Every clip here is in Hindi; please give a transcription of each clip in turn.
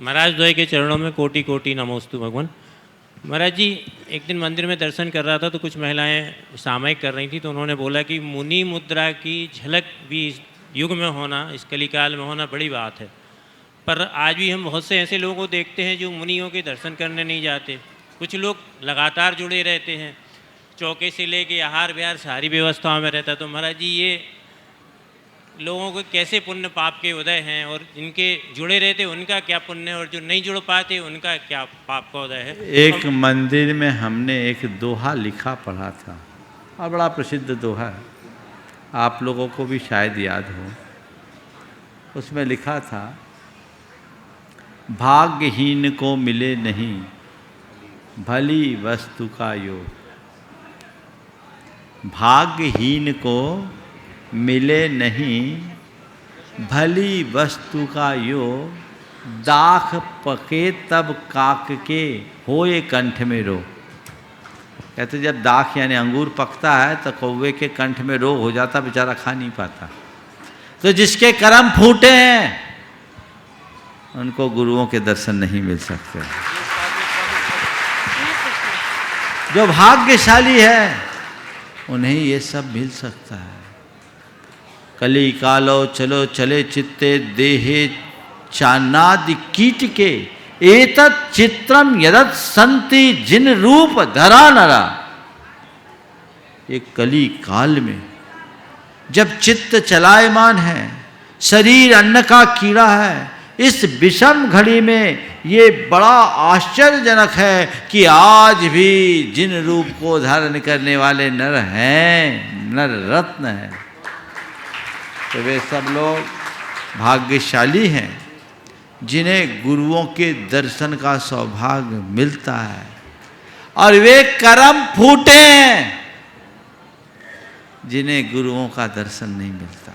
महाराज द्वय के चरणों में कोटि कोटि नमोस्तु भगवान। महाराज जी, एक दिन मंदिर में दर्शन कर रहा था तो कुछ महिलाएं सामायिक कर रही थी, तो उन्होंने बोला कि मुनि मुद्रा की झलक भी इस युग में होना, इस कलिकाल में होना बड़ी बात है। पर आज भी हम बहुत से ऐसे लोगों को देखते हैं जो मुनियों के दर्शन करने नहीं जाते। कुछ लोग लगातार जुड़े रहते हैं, चौके से लेके आहार विहार सारी व्यवस्थाओं में रहता है। तो महाराज जी, ये लोगों को कैसे पुण्य पाप के उदय हैं, और जिनके जुड़े रहते उनका क्या पुण्य है, और जो नहीं जुड़ पाते उनका क्या पाप का उदय है? एक मंदिर में हमने एक दोहा लिखा पढ़ा था, और बड़ा प्रसिद्ध दोहा है, आप लोगों को भी शायद याद हो। उसमें लिखा था, भाग्यहीन को मिले नहीं भली वस्तु का योग। भाग्यहीन को मिले नहीं भली वस्तु का योग, दाख पके तब काक के होए कंठ में रोग। कहते जब दाख यानी अंगूर पकता है तो कौवे के कंठ में रोग हो जाता, बेचारा खा नहीं पाता। तो जिसके कर्म फूटे हैं उनको गुरुओं के दर्शन नहीं मिल सकते। जो भाग्यशाली है उन्हें ये सब मिल सकता है। कली कालो चलो चले चित्ते देहे चानादि कीट के, एतत् चित्रम यदत् संति जिन रूप धरा नरा। ये कली काल में जब चित्त चलायमान है, शरीर अन्न का कीड़ा है, इस विषम घड़ी में ये बड़ा आश्चर्यजनक है कि आज भी जिन रूप को धारण करने वाले नर हैं, नर रत्न हैं। तो वे सब लोग भाग्यशाली हैं जिन्हें गुरुओं के दर्शन का सौभाग्य मिलता है, और वे कर्म फूटे हैं जिन्हें गुरुओं का दर्शन नहीं मिलता।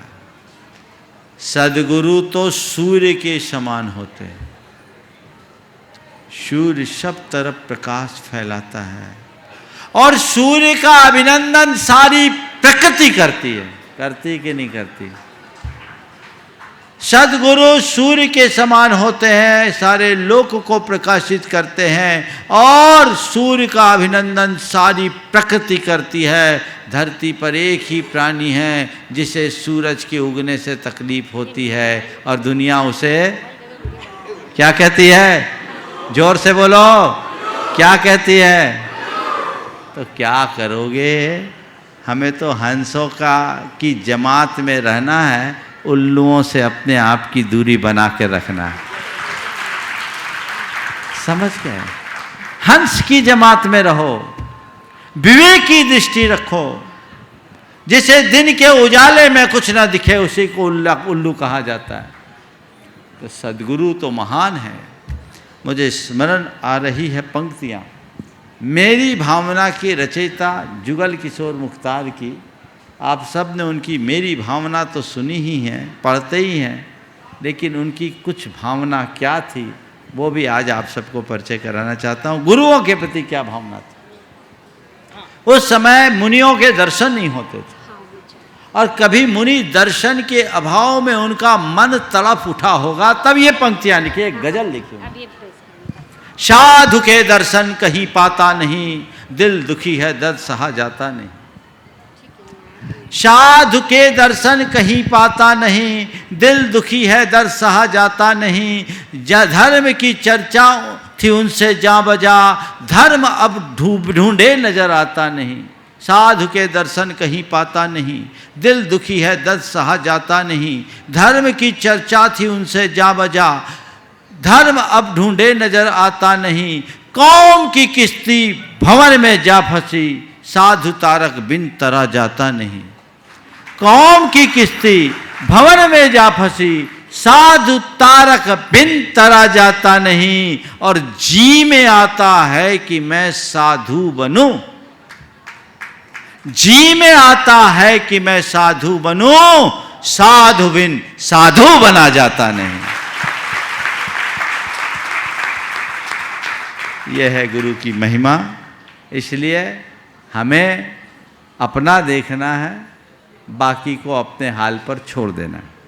सद्गुरु तो सूर्य के समान होते हैं। सूर्य सब तरफ प्रकाश फैलाता है, और सूर्य का अभिनंदन सारी प्रकृति करती है। करती कि नहीं करती? सद्गुरु सूर्य के समान होते हैं, सारे लोक को प्रकाशित करते हैं, और सूर्य का अभिनंदन सारी प्रकृति करती है। धरती पर एक ही प्राणी है जिसे सूरज के उगने से तकलीफ होती है, और दुनिया उसे क्या कहती है? जोर से बोलो, क्या कहती है? तो क्या करोगे? हमें तो हंसों की जमात में रहना है, उल्लुओं से अपने आप की दूरी बना के रखना है। समझ गए? हंस की जमात में रहो, विवेक की दृष्टि रखो। जिसे दिन के उजाले में कुछ ना दिखे उसी को उल्लू कहा जाता है। तो सद्गुरु तो महान है। मुझे स्मरण आ रही है पंक्तियाँ मेरी भावना के रचयिता जुगल किशोर मुख्तार की। आप सब ने उनकी मेरी भावना तो सुनी ही है, पढ़ते ही हैं, लेकिन उनकी कुछ भावना क्या थी वो भी आज आप सबको परिचय कराना चाहता हूँ। गुरुओं के प्रति क्या भावना थी। उस समय मुनियों के दर्शन नहीं होते थे, और कभी मुनि दर्शन के अभाव में उनका मन तड़प उठा होगा, तब ये पंक्तियाँ लिखी, एक गजल लिखी। साधु के दर्शन कहीं पाता नहीं, दिल दुखी है दर्द सहा जाता नहीं। साधु के दर्शन कहीं पाता नहीं, दिल दुखी है दर्द सहा जाता नहीं। धर्म की चर्चा थी उनसे जा बजा, धर्म अब ढूंढे नजर आता नहीं। साधु के दर्शन कहीं पाता नहीं, दिल दुखी है दर्द सहा जाता नहीं। धर्म की चर्चा थी उनसे जा बजा, धर्म अब ढूंढे नजर आता नहीं। कौम की किश्ती भंवर में जा फंसी, साधु तारक बिन तरा जाता नहीं। कौम की किश्ती भंवर में जा फंसी, साधु तारक बिन तरा जाता नहीं। और जी में आता है कि मैं साधु बनूं, जी में आता है कि मैं साधु बनूं, साधु बिन साधु बना जाता नहीं। यह है गुरु की महिमा। इसलिए हमें अपना देखना है, बाकी को अपने हाल पर छोड़ देना है।